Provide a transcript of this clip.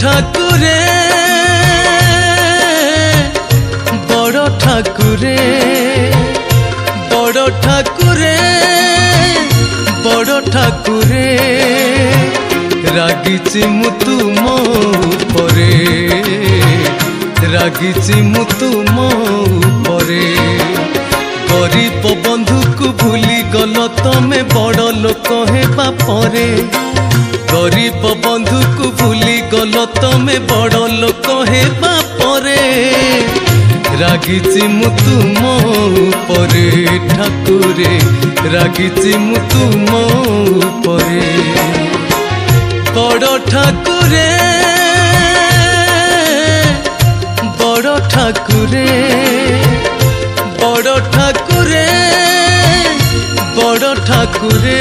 ठाकुरे बड़ ठाकुरे बड़ ठाकुरे बड़ ठाकुरे रागिची मु तुम उपरे रागिची मु तुम उपरे गरीब बंधु को भूली गल तमे बड़ लोक हेबा परे गरीब बंधु को भूली गल तमे बड़ लोक हेबा परे रागिची मु तुम उपरे ठाकुरे रागिची मु तुम उपरे बड़ ठाकुरे बड़ ठाकुरे बड़ ठाकुरे बड़ ठाकुरे।